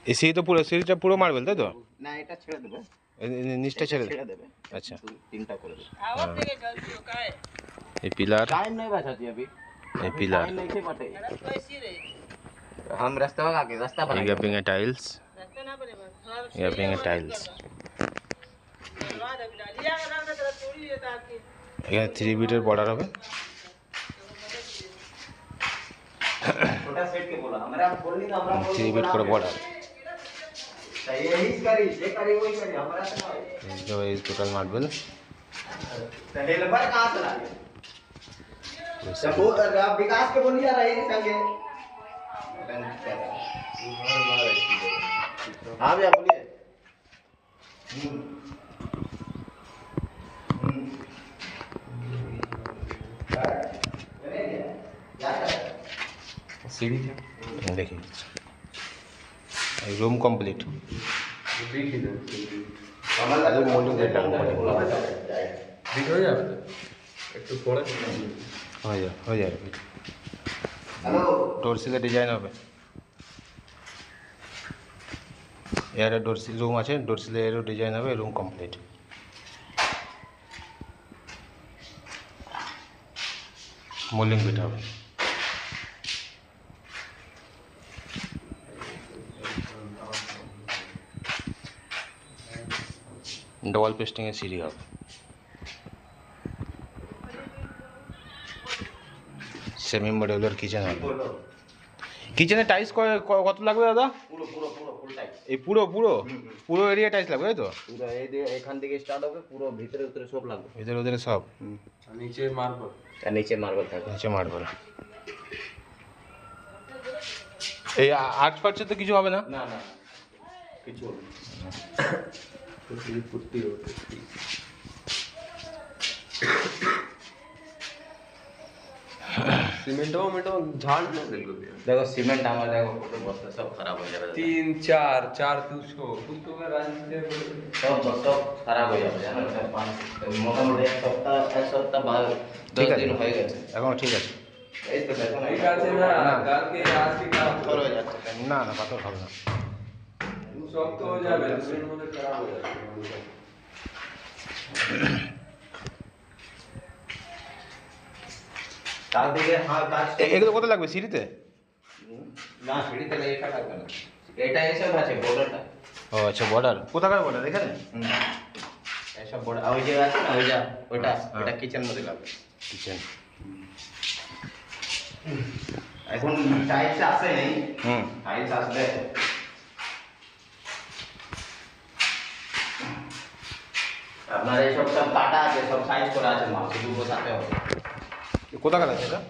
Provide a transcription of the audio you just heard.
এই সিঁড়ি তো পুরো সিঁড়িটা পুরো মার্বেল তাই তো? না এটা ছেড়ে দেবে, নিচটা ছেড়ে দেবে। আচ্ছা, তিনটা করে দেবে। এই पिलर टाइम नहीं बचा जी अभी, ये पिलर टाइम नहीं थे बटे। हम रास्ता में आगे रास्ता ये बनाएंगे। गैपिंग है टाइल्स, गैपिंग है टाइल्स। এখানে 3 ফিটের বর্ডার হবে। छोटा सेट के बोला हमरा बोलनी ना, हमरा 3 ফিট করে বর্ডার। सही है, ही करी जे करी वही करी हमरा से ना। जो इज टोटल मार्बल। तो हेल्पर कहां से लाए? जब वो विकास के बोली जा रही है संगे। हां भैया बोलिए। सीढ़ी थे देखिए, रूम कंप्लीट। अभी मोल्डिंग रेट हो যাবে একটু পরে हो जाएगा। हेलो डोर से डिजाइन হবে, এর ডোর সি রুম আছে, ডোর সিলে এর ডিজাইন হবে, রুম কমপ্লিট। মোল্ডিং বেটা হবে। ডবল পেস্টিং এর সিঁড়ি হবে। সেমি মডিউলার কিচেন হবে। কিচেনে টাইলস কত লাগবে দাদা? পুরো পুরো পুরো ফুল টাইপ। এই পুরো পুরো পুরো এরিয়া টাইলস লাগবে তাই তো? পুরো এই দিয়ে এখান থেকে স্টার্ট হবে, পুরো ভিতরে ভিতরে সব লাগবে। ভিতরে ভিতরে সব, নিচে মার্বেল, আর নিচে মার্বেল থাকবে। নিচে মার্বেল। এই আর্ট ফার্চে তো কিছু হবে না? না না কিছু হবে না। পুট্টি হবে। सीमेंट झाड़ ना देखो भैया। देखो सीमेंट हमारा देखो फोटो बस्ता सब खराब हो जाएगा। 3 4 4 200 कुछ तो मैं राजनीति सब खराब हो जाएगा জানো, মোটামুটি এক সপ্তাহ বা 10 দিন হয়ে গেছে। এখন ঠিক আছে। এই তো দেখো না, ঠিক আছে না কালকে আজকে কাজ পাথর হয়ে যাচ্ছে। না না পাথর হবে না। শক্ত হয়ে যাবে, দুদিনের মধ্যে খারাপ হয়ে যাবে। কাল থেকে হ্যাঁ কাজ এগুলো কত লাগবে সিঁড়িতে? না সিঁড়িতে লেখা লাগবে না, এটা এসব আছে বর্ডারটা। ও আচ্ছা, বর্ডার কোথাকার বর্ডার এখানে? এসব বর্ডার ওই যে আছে না, ওই যা ওটা ওটা কিচেন মধ্যে লাগবে। কিচেন এখন টাইলস আসে নেই, হুম টাইলস আসবে। আপনার এইসব সব কাটা আছে, সব সাইজ করা আছে, মাপ শুধু বসাতে হবে। কোথাকার আছে এটা?